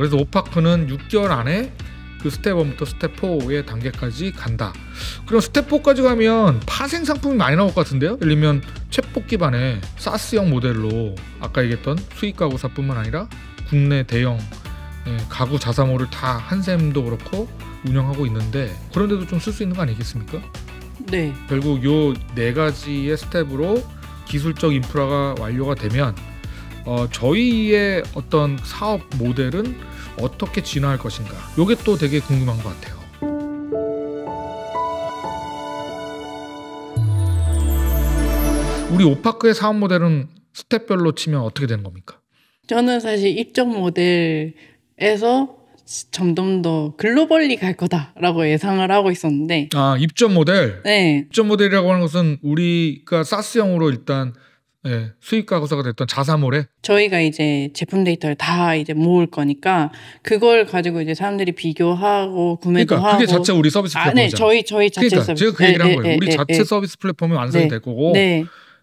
그래서 오파크는 6개월 안에 그 스텝 1부터 스텝 4의 단계까지 간다. 그럼 스텝 4까지 가면 파생 상품이 많이 나올 것 같은데요. 예를 들면 챗봇 기반의 사스형 모델로 아까 얘기했던 수익 가구사뿐만 아니라 국내 대형 가구 자사몰을 다 한샘도 그렇고 운영하고 있는데 그런데도 좀 쓸 수 있는 거 아니겠습니까? 네. 결국 요 4가지의 스텝으로 기술적 인프라가 완료가 되면 저희의 어떤 사업 모델은 어떻게 진화할 것인가? 요게 또 되게 궁금한 것 같아요. 우리 오파크의 사업 모델은 스텝별로 치면 어떻게 되는 겁니까? 저는 사실 입점 모델에서 점점 더 글로벌리 갈 거다라고 예상을 하고 있었는데 입점 모델? 네. 입점 모델이라고 하는 것은 우리가 사스형으로 일단 수익 가구사가 됐던 자사몰에 저희가 이제 제품 데이터를 다 이제 모을 거니까 그걸 가지고 이제 사람들이 비교하고 구매도 그러니까 하고 그게 자체 우리 서비스 플랫폼이잖아요. 네, 저희 자체 그러니까 서비스. 제가 그 얘기를 한 거예요. 우리 자체 서비스 플랫폼이 완성이 될 거고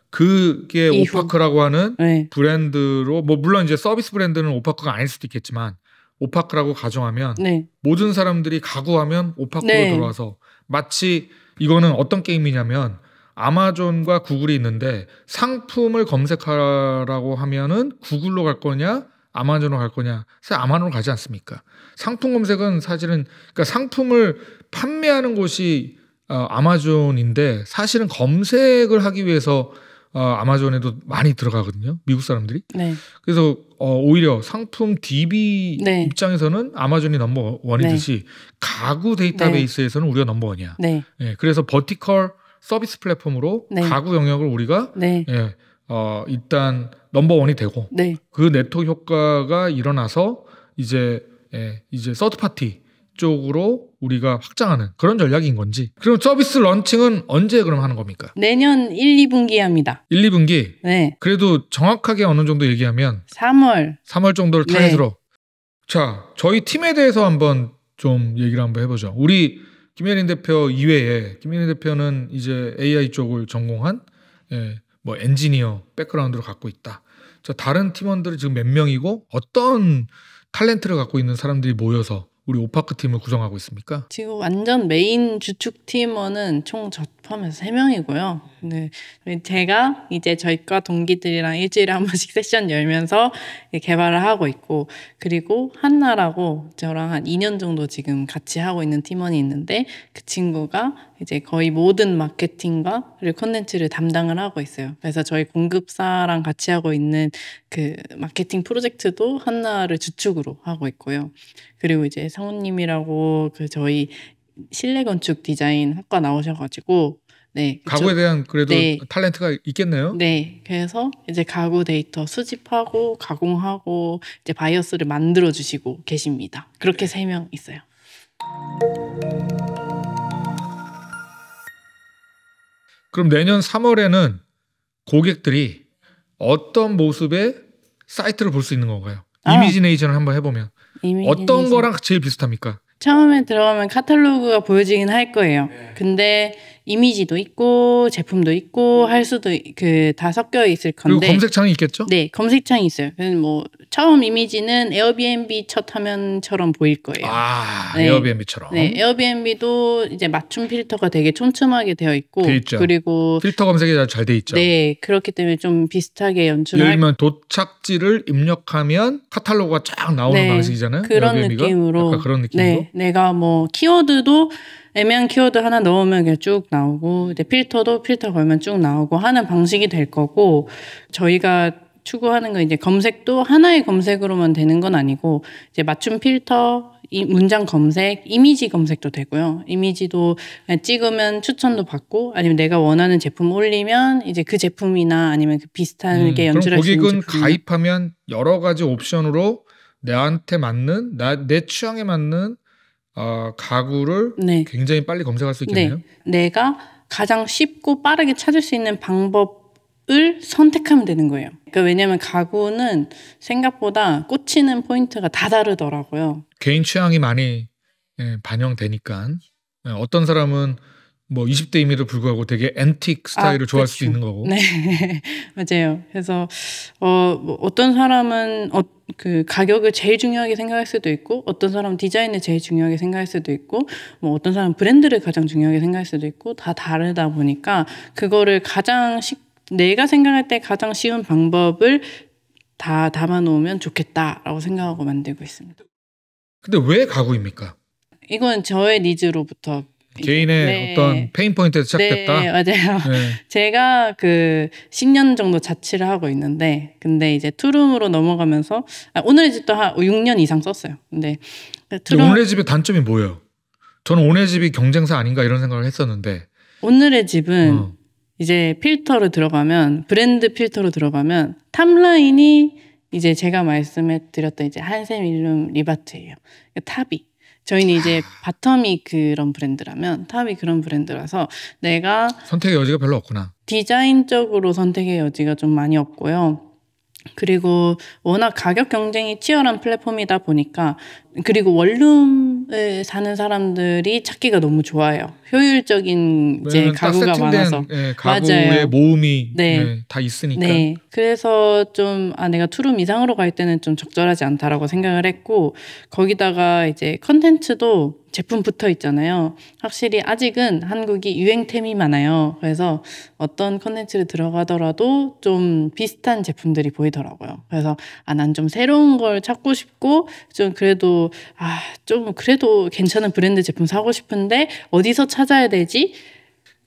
그게 이후. 오파크라고 하는 브랜드로 물론 이제 서비스 브랜드는 오파크가 아닐 수도 있겠지만 오파크라고 가정하면 모든 사람들이 가구하면 오파크로 들어와서 마치 이거는 어떤 게임이냐면 아마존과 구글이 있는데 상품을 검색하라고 하면은 구글로 갈 거냐 아마존으로 갈 거냐 사실 아마존으로 가지 않습니까? 상품 검색은 사실은 그러니까 상품을 판매하는 곳이 아마존인데 사실은 검색을 하기 위해서 아마존에도 많이 들어가거든요. 미국 사람들이. 그래서 오히려 상품 DB 입장에서는 아마존이 넘버원이듯이 가구 데이터베이스에서는 우리가 넘버원이야. 그래서 버티컬 서비스 플랫폼으로 가구 영역을 우리가 일단 넘버원이 되고 그 네트워크 효과가 일어나서 이제 서드 파티 쪽으로 우리가 확장하는 그런 전략인 건지. 그럼 서비스 런칭은 언제 그럼 하는 겁니까? 내년 1, 2분기에 합니다. 1, 2분기? 네. 그래도 정확하게 어느 정도 얘기하면 3월 정도를 타겟으로. 자, 저희 팀에 대해서 한번 좀 얘기를 한번 해보죠. 우리 김혜린 대표 이외에 김혜린 대표는 이제 AI 쪽을 전공한 엔지니어 백그라운드를 갖고 있다. 자, 다른 팀원들은 지금 몇 명이고 어떤 탤런트를 갖고 있는 사람들이 모여서 우리 오파크 팀을 구성하고 있습니까? 지금 완전 메인 주축 팀원은 총 저 포함해서 3명이고요. 네, 제가 이제 저희과 동기들이랑 일주일에 한 번씩 세션 열면서 개발을 하고 있고, 그리고 한나라고 저랑 한 2년 정도 지금 같이 하고 있는 팀원이 있는데 그 친구가 이제 거의 모든 마케팅과 그리고 콘텐츠를 담당을 하고 있어요. 그래서 저희 공급사랑 같이 하고 있는 그 마케팅 프로젝트도 한나를 주축으로 하고 있고요. 그리고 이제 상우님이라고 그 저희 실내 건축 디자인 학과 나오셔가지고 가구에 대한 그래도 탤런트가 있겠네요. 네, 그래서 이제 가구 데이터 수집하고 가공하고 이제 바이어스를 만들어 주시고 계십니다. 그렇게 3명 있어요. 그럼 내년 3월에는 고객들이 어떤 모습의 사이트를 볼 수 있는 건가요? 이미지네이션을 한번 해보면 어떤 거랑 제일 비슷합니까? 처음에 들어가면 카탈로그가 보여지긴 할 거예요. 근데 이미지도 있고 제품도 있고 할 수도 다 섞여 있을 건데. 그리고 검색창이 있겠죠? 네, 검색창이 있어요. 그래서 처음 이미지는 에어비앤비 첫 화면처럼 보일 거예요. 에어비앤비처럼. 네, 에어비앤비도 이제 맞춤 필터가 되게 촘촘하게 되어 있고, 돼 있죠. 그리고 필터 검색이 잘 돼 있죠. 네, 그렇기 때문에 좀 비슷하게 연출을. 예를 들면 도착지를 입력하면 카탈로그가 쫙 나오는 방식이잖아요. 그런 에어비앤비가? 느낌으로. 약간 그런 느낌으로. 네, 내가 키워드도 애매한 키워드 하나 넣으면 그냥 쭉 나오고, 이제 필터도 필터 걸면 쭉 나오고 하는 방식이 될 거고, 저희가 추구하는 건 이제 검색도 하나의 검색으로만 되는 건 아니고, 이제 맞춤 필터, 문장 검색, 이미지 검색도 되고요. 이미지도 그냥 찍으면 추천도 받고, 아니면 내가 원하는 제품 올리면 이제 그 제품이나 아니면 그 비슷하게 연출할 수 있는 제품. 그럼 고객은 가입하면 여러 가지 옵션으로 나한테 맞는, 내 취향에 맞는 가구를 굉장히 빨리 검색할 수 있겠네요. 내가 가장 쉽고 빠르게 찾을 수 있는 방법을 선택하면 되는 거예요. 그러니까 왜냐하면 가구는 생각보다 꽂히는 포인트가 다 다르더라고요. 개인 취향이 많이 반영되니까 어떤 사람은 뭐 20대임에도 불구하고 되게 앤틱 스타일을 좋아할 수도 있는 거고. 네. 맞아요. 그래서 뭐 어떤 사람은 그 가격을 제일 중요하게 생각할 수도 있고, 어떤 사람은 디자인을 제일 중요하게 생각할 수도 있고, 뭐 어떤 사람은 브랜드를 가장 중요하게 생각할 수도 있고, 다 다르다 보니까 그거를 내가 생각할 때 가장 쉬운 방법을 다 담아놓으면 좋겠다라고 생각하고 만들고 있습니다. 근데 왜 가구입니까? 이건 저의 니즈로부터 개인의 네. 어떤 페인 포인트에서 시작됐다. 네, 맞아요. 네. 제가 그 10년 정도 자취를 하고 있는데, 근데 이제 투룸으로 넘어가면서 오늘의 집도 한 6년 이상 썼어요. 근데 오늘의 집의 단점이 뭐예요? 저는 오늘의 집이 경쟁사 아닌가 이런 생각을 했었는데, 오늘의 집은 이제 필터로 들어가면, 브랜드 필터로 들어가면 탑라인이 이제 제가 말씀해 드렸던 이제 한샘 일룸 리바트예요. 탑이. 저희는 이제 바텀이 그런 브랜드라면 탑이 그런 브랜드라서 내가 선택의 여지가 별로 없구나. 디자인적으로 선택의 여지가 좀 많이 없고요. 그리고 워낙 가격 경쟁이 치열한 플랫폼이다 보니까, 그리고 원룸을 사는 사람들이 찾기가 너무 좋아요. 효율적인 이제 가구가 많아서. 네, 가구의 맞아요. 모음이 네. 네, 다 있으니까. 네. 그래서 좀 내가 투룸 이상으로 갈 때는 좀 적절하지 않다라고 생각을 했고, 거기다가 이제 컨텐츠도 제품 붙어 있잖아요. 확실히 아직은 한국이 유행템이 많아요. 그래서 어떤 컨텐츠를 들어가더라도 좀 비슷한 제품들이 보이더라고요. 그래서 난 좀 새로운 걸 찾고 싶고, 좀 그래도 괜찮은 브랜드 제품 사고 싶은데 어디서 찾아야 되지?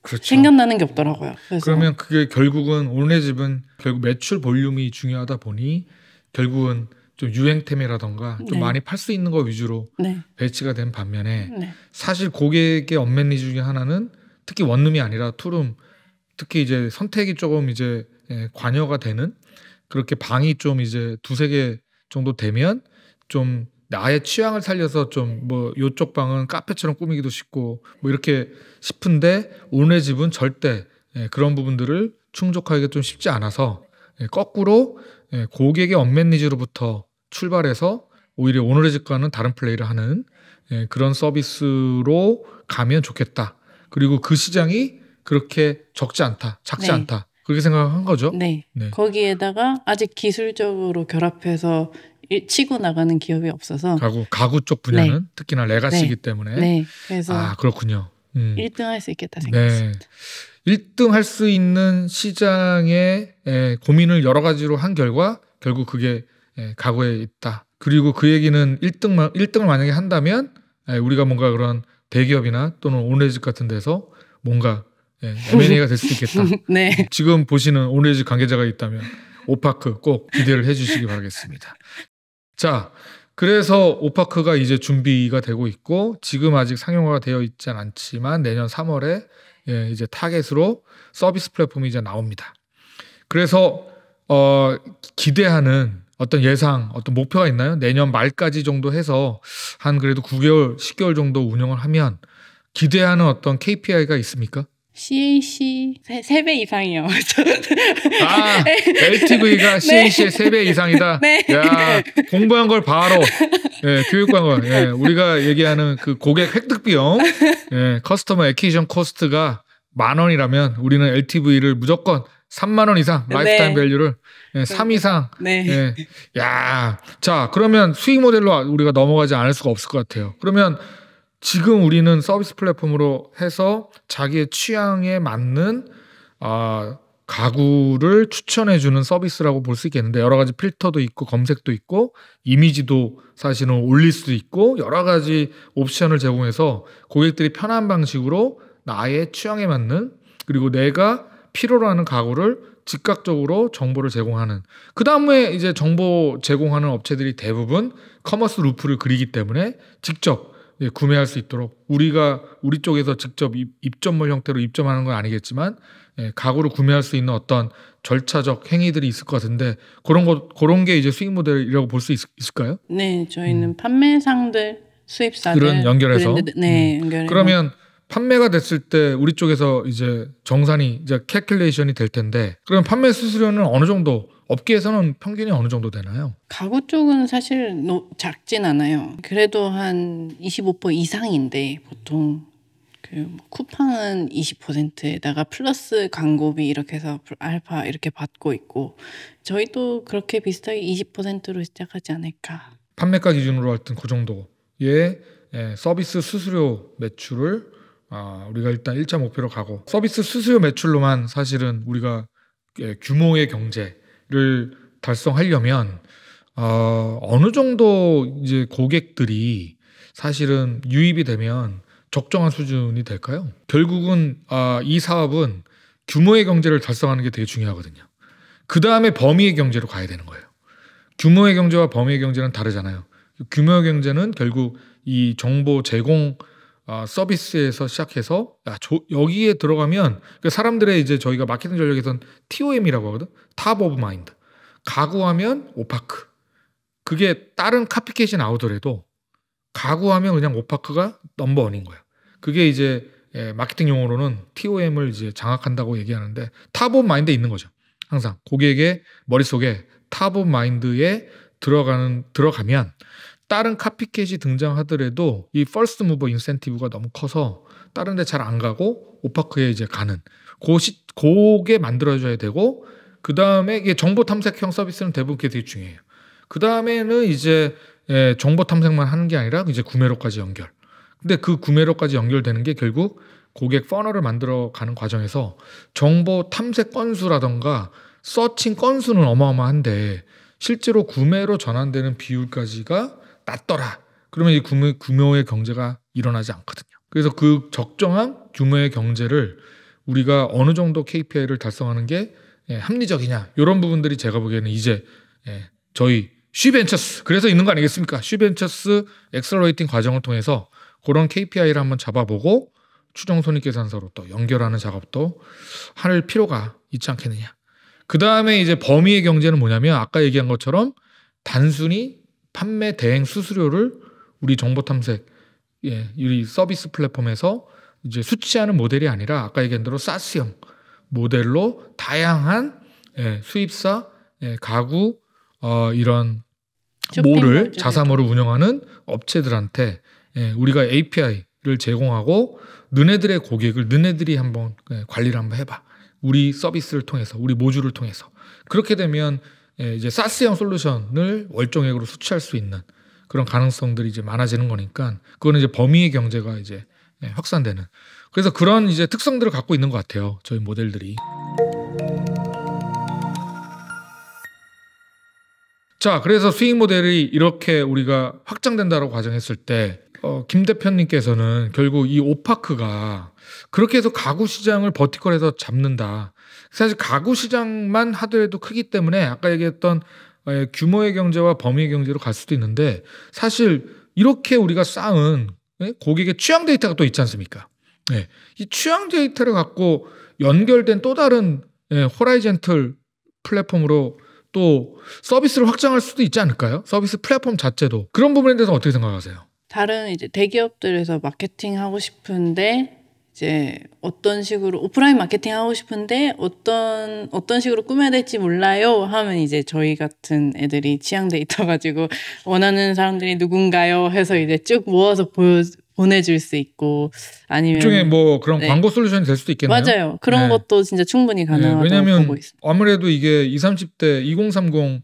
그렇죠. 생각나는 게 없더라고요. 그러면 그게 결국은 오늘의 집은 결국 매출 볼륨이 중요하다 보니 결국은 좀 유행템이라던가 좀 많이 팔 수 있는 거 위주로 배치가 된 반면에 사실 고객의 언맨 니즈 중에 하나는 특히 원룸이 아니라 투룸, 특히 이제 선택이 조금 이제 관여가 되는, 그렇게 방이 좀 이제 2-3개 정도 되면 좀 나의 취향을 살려서 좀 뭐 요쪽 방은 카페처럼 꾸미기도 쉽고 뭐 이렇게 싶은데, 오늘의 집은 절대 그런 부분들을 충족하기가 좀 쉽지 않아서 거꾸로 고객의 언맨 니즈로부터 출발해서 오히려 오늘의 집과는 다른 플레이를 하는 그런 서비스로 가면 좋겠다. 그리고 그 시장이 그렇게 적지 않다, 작지 않다, 그렇게 생각한 거죠. 네. 거기에다가 아직 기술적으로 결합해서 치고 나가는 기업이 없어서 가구 쪽 분야는 특히나 레가시이기 때문에 그래서 그렇군요. 1등 할 수 있겠다 생각했습니다. 1등 할 수 있는 시장의 고민을 여러 가지로 한 결과 결국 그게 가구에 있다. 그리고 그 얘기는 1등을 만약에 한다면 우리가 뭔가 그런 대기업이나 또는 오늘의 집 같은 데서 뭔가 M&A가 될 수도 있겠다. 네. 지금 보시는 오늘의 집 관계자가 있다면 오파크 꼭 기대를 해주시기 바라겠습니다. 자, 그래서 오파크가 이제 준비가 되고 있고, 지금 아직 상용화가 되어 있지 않지만 내년 3월에 이제 타겟으로 서비스 플랫폼이 이제 나옵니다. 그래서 기대하는 어떤 예상, 어떤 목표가 있나요? 내년 말까지 정도 해서 한 그래도 9개월, 10개월 정도 운영을 하면 기대하는 어떤 KPI가 있습니까? CAC 3배 이상이요. LTV가 CAC의 3배 이상이다. 네. 야, 공부한 걸 바로 교육한 걸. 우리가 얘기하는 그 고객 획득 비용, 커스터머 애퀴지션 코스트가 10,000원이라면 우리는 LTV를 무조건 30,000원 이상, 라이프타임 밸류를 3 이상. 야, 자, 그러면 수익 모델로 우리가 넘어가지 않을 수가 없을 것 같아요. 그러면 지금 우리는 서비스 플랫폼으로 해서 자기의 취향에 맞는 가구를 추천해주는 서비스라고 볼 수 있겠는데, 여러 가지 필터도 있고 검색도 있고 이미지도 사실은 올릴 수도 있고 여러 가지 옵션을 제공해서 고객들이 편한 방식으로 나의 취향에 맞는, 그리고 내가 필요로 하는 가구를 즉각적으로 정보를 제공하는, 그 다음에 이제 정보 제공하는 업체들이 대부분 커머스 루프를 그리기 때문에 직접 구매할 수 있도록 우리 쪽에서 직접 입점물 형태로 입점하는 건 아니겠지만 가구를 구매할 수 있는 어떤 절차적 행위들이 있을 것 같은데, 그런 게 이제 수익 모델이라고 볼 수 있을까요? 네, 저희는 판매상들, 수입사들 그런 연결해서 연결해서. 그러면 판매가 됐을 때 우리 쪽에서 이제 정산이 이제 캘큘레이션이 될 텐데, 그럼 판매 수수료는 어느 정도, 업계에서는 평균이 어느 정도 되나요? 가구 쪽은 사실 작진 않아요. 그래도 한 25% 이상인데 보통 뭐 쿠팡은 20%에다가 플러스 광고비 이렇게 해서 알파 이렇게 받고 있고 저희도 그렇게 비슷하게 20%로 시작하지 않을까. 판매가 기준으로 할 땐 그 정도의 서비스 수수료 매출을 우리가 일단 1차 목표로 가고 서비스 수수료 매출로만 사실은 우리가 규모의 경제를 달성하려면 어느 정도 이제 고객들이 사실은 유입이 되면 적정한 수준이 될까요? 결국은 이 사업은 규모의 경제를 달성하는 게 되게 중요하거든요. 그 다음에 범위의 경제로 가야 되는 거예요. 규모의 경제와 범위의 경제는 다르잖아요. 규모의 경제는 결국 이 정보 제공 서비스에서 시작해서 여기에 들어가면 사람들의 이제 저희가 마케팅 전략에서는 TOM이라고 하거든. 탑 오브 마인드. 가구하면 오파크. 그게 다른 카피캣이 나오더라도 가구하면 그냥 오파크가 넘버원인 거예요. 그게 이제 마케팅 용어로는 TOM을 이제 장악한다고 얘기하는데 탑 오브 마인드에 있는 거죠. 항상 고객의 머릿속에 탑 오브 마인드에 들어가면 다른 카피캣이 등장하더라도 이 퍼스트 무버 인센티브가 너무 커서 다른 데 잘 안 가고 오파크에 이제 가는 그게 만들어져야 되고 그 다음에 이게 정보 탐색형 서비스는 대부분 그게 되게 중요해요. 그 다음에는 이제 정보 탐색만 하는 게 아니라 이제 구매로까지 연결. 근데 그 구매로까지 연결되는 게 결국 고객 퍼널을 만들어 가는 과정에서 정보 탐색 건수라던가 서칭 건수는 어마어마한데 실제로 구매로 전환되는 비율까지가 낮더라. 그러면 이 규모의 경제가 일어나지 않거든요. 그래서 그 적정한 규모의 경제를 우리가 어느 정도 KPI를 달성하는 게 합리적이냐 이런 부분들이 제가 보기에는 이제 저희 쉬벤처스 그래서 있는 거 아니겠습니까? 쉬벤처스 엑셀러레이팅 과정을 통해서 그런 KPI를 한번 잡아보고 추정 손익계산서로 또 연결하는 작업도 할 필요가 있지 않겠느냐. 그 다음에 이제 범위의 경제는 뭐냐면 아까 얘기한 것처럼 단순히 판매 대행 수수료를 우리 정보 탐색 이 서비스 플랫폼에서 이제 수치하는 모델이 아니라 아까 얘기한 대로 사스형 모델로 다양한 수입사, 가구 이런 몰을 자사몰을 운영하는 업체들한테 우리가 API를 제공하고 너네들의 고객을 너네들이 한번 관리를 한번 해봐. 우리 서비스를 통해서 우리 모듈을 통해서 그렇게 되면 이제 사스형 솔루션을 월정액으로 수취할 수 있는 그런 가능성들이 이제 많아지는 거니까 그거는 이제 범위의 경제가 이제 확산되는 그래서 그런 이제 특성들을 갖고 있는 것 같아요. 저희 모델들이. 자, 그래서 수익 모델이 이렇게 우리가 확장된다라고 가정했을 때 김 대표님께서는 결국 이 오파크가 그렇게 해서 가구 시장을 버티컬해서 잡는다. 사실 가구 시장만 하더라도 크기 때문에 아까 얘기했던 규모의 경제와 범위의 경제로 갈 수도 있는데 사실 이렇게 우리가 쌓은 고객의 취향 데이터가 또 있지 않습니까? 이 취향 데이터를 갖고 연결된 또 다른 호라이젠털 플랫폼으로 또 서비스를 확장할 수도 있지 않을까요? 서비스 플랫폼 자체도. 그런 부분에 대해서 어떻게 생각하세요? 다른 이제 대기업들에서 마케팅 하고 싶은데 이제 어떤 식으로 오프라인 마케팅 하고 싶은데 어떤 식으로 꾸며야 될지 몰라요 하면 이제 저희 같은 애들이 취향 데이터 가지고 원하는 사람들이 누군가요 해서 이제 쭉 모아서 보내줄 수 있고 아니면 일종의 뭐 그런 광고 솔루션이 될 수도 있겠네요. 맞아요. 그런 것도 진짜 충분히 가능하다고 왜냐하면 보고 있습니다. 아무래도 이게 20, 30대 2030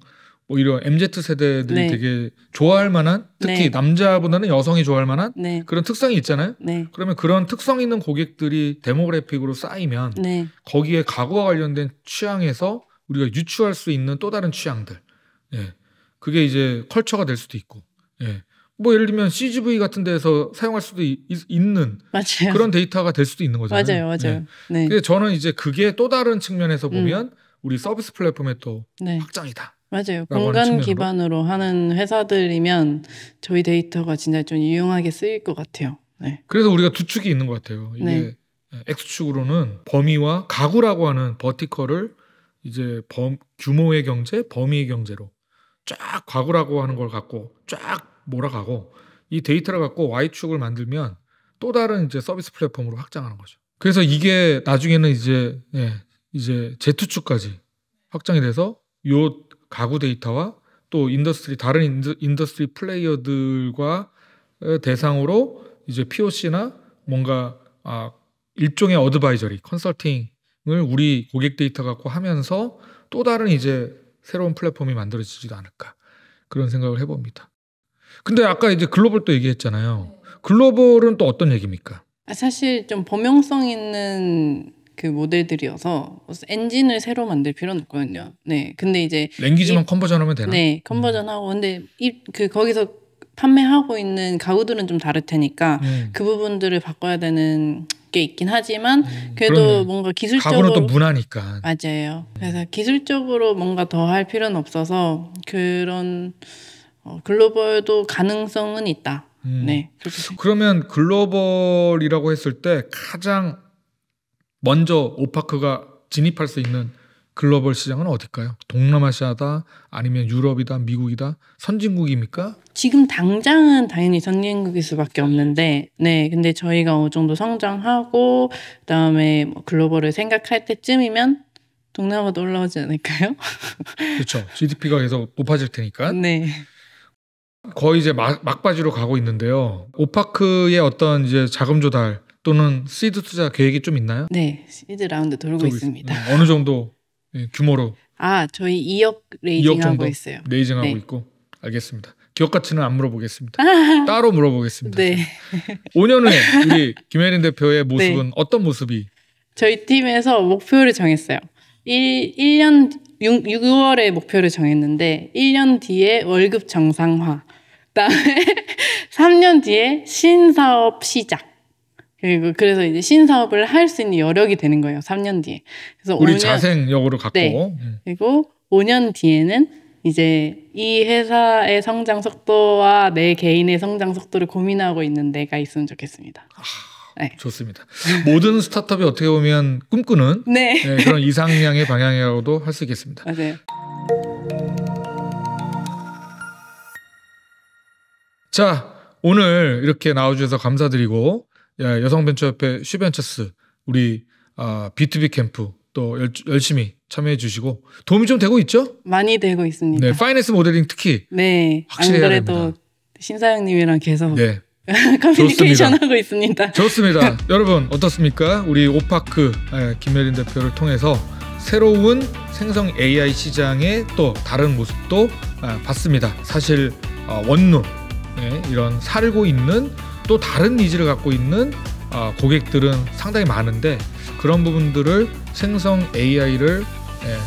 뭐 이런 MZ 세대들이 되게 좋아할 만한 특히 남자보다는 여성이 좋아할 만한 그런 특성이 있잖아요. 그러면 그런 특성 있는 고객들이 데모그래픽으로 쌓이면 거기에 가구와 관련된 취향에서 우리가 유추할 수 있는 또 다른 취향들. 그게 이제 컬처가 될 수도 있고. 뭐 예를 들면 CGV 같은 데서 사용할 수도 있는 맞아요. 그런 데이터가 될 수도 있는 거잖아요. 맞아요. 근데 저는 이제 그게 또 다른 측면에서 보면 우리 서비스 플랫폼의 또 확장이다. 맞아요. 공간 기반으로 하는 회사들이면 저희 데이터가 진짜 좀 유용하게 쓰일 것 같아요. 그래서 우리가 두 축이 있는 것 같아요. 이게 X축으로는 범위와 가구라고 하는 버티컬을 이제 규모의 경제, 범위의 경제로 쫙 가구라고 하는 걸 갖고 쫙 몰아가고 이 데이터를 갖고 Y축을 만들면 또 다른 이제 서비스 플랫폼으로 확장하는 거죠. 그래서 이게 나중에는 이제 Z축까지 확장이 돼서 요 가구 데이터와 또 다른 인더스트리 플레이어들과 대상으로 이제 POC나 뭔가 일종의 어드바이저리 컨설팅을 우리 고객 데이터 갖고 하면서 또 다른 이제 새로운 플랫폼이 만들어지지도 않을까 그런 생각을 해봅니다. 근데 아까 이제 글로벌 또 얘기했잖아요. 글로벌은 또 어떤 얘기입니까? 사실 좀 범용성 있는 그 모델들이어서 엔진을 새로 만들 필요는 없거든요. 네, 근데 이제 랭귀지만 컨버전하면 되나? 네, 컨버전하고 근데 거기서 판매하고 있는 가구들은 좀 다를 테니까 그 부분들을 바꿔야 되는 게 있긴 하지만 그래도 그러네. 뭔가 기술적으로 가구는 또 문화니까 맞아요. 그래서 기술적으로 뭔가 더 할 필요는 없어서 그런 글로벌도 가능성은 있다. 네. 그러면 글로벌이라고 했을 때 가장 먼저 오파크가 진입할 수 있는 글로벌 시장은 어딜까요? 동남아시아다? 아니면 유럽이다? 미국이다? 선진국입니까? 지금 당장은 당연히 선진국일 수밖에 없는데, 네. 근데 저희가 어느 정도 성장하고, 그 다음에 뭐 글로벌을 생각할 때쯤이면 동남아도 올라오지 않을까요? 그렇죠. GDP가 계속 높아질 테니까. 네. 거의 이제 막바지로 가고 있는데요. 오파크의 어떤 이제 자금 조달 또는 시드 투자 계획이 좀 있나요? 네. 시드 라운드 돌고 있습니다. 어느 정도 규모로? 저희 2억 레이징하고 있어요. 레이징하고 네. 있고. 알겠습니다. 기업 가치는 안 물어보겠습니다. 따로 물어보겠습니다. 네. 5년 후에 우리 김혜린 대표의 모습은 네. 어떤 모습이? 저희 팀에서 목표를 정했어요. 1년 6월에 목표를 정했는데 1년 뒤에 월급 정상화, 그다음에 3년 뒤에 신사업 시작. 그래서 이제 신사업을 할 수 있는 여력이 되는 거예요. 3년 뒤에. 그래서 우리 5년, 자생력으로 갖고. 네. 그리고 5년 뒤에는 이제 이 회사의 성장 속도와 내 개인의 성장 속도를 고민하고 있는 내가 있으면 좋겠습니다. 네. 좋습니다. 모든 스타트업이 어떻게 보면 꿈꾸는 네. 그런 이상향의 방향이라고도 할 수 있겠습니다. 맞아요. 자, 오늘 이렇게 나와주셔서 감사드리고 여성벤처협회 쉬벤처스 우리 B2B 캠프 또 열심히 참여해 주시고 도움이 좀 되고 있죠? 많이 되고 있습니다. 네, 파이낸스 모델링 특히 네, 확실히 안 그래도 신사영님이랑 계속 네. 커뮤니케이션 하고 있습니다. 좋습니다. 여러분 어떻습니까? 우리 오파크 김혜린 대표를 통해서 새로운 생성 AI 시장의 또 다른 모습도 봤습니다. 사실 원룸 이런 살고 있는 또 다른 니즈를 갖고 있는 고객들은 상당히 많은데 그런 부분들을 생성 AI를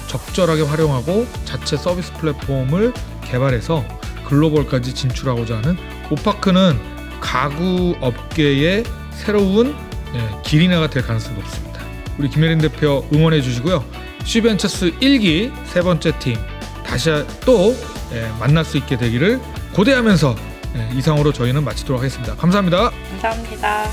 적절하게 활용하고 자체 서비스 플랫폼을 개발해서 글로벌까지 진출하고자 하는 오파크는 가구 업계의 새로운 길이나가 될 가능성이 높습니다. 우리 김혜린 대표 응원해 주시고요. 쉬벤처스 1기 세 번째 팀 다시 또 만날 수 있게 되기를 고대하면서 이상으로 저희는 마치도록 하겠습니다. 감사합니다. 감사합니다.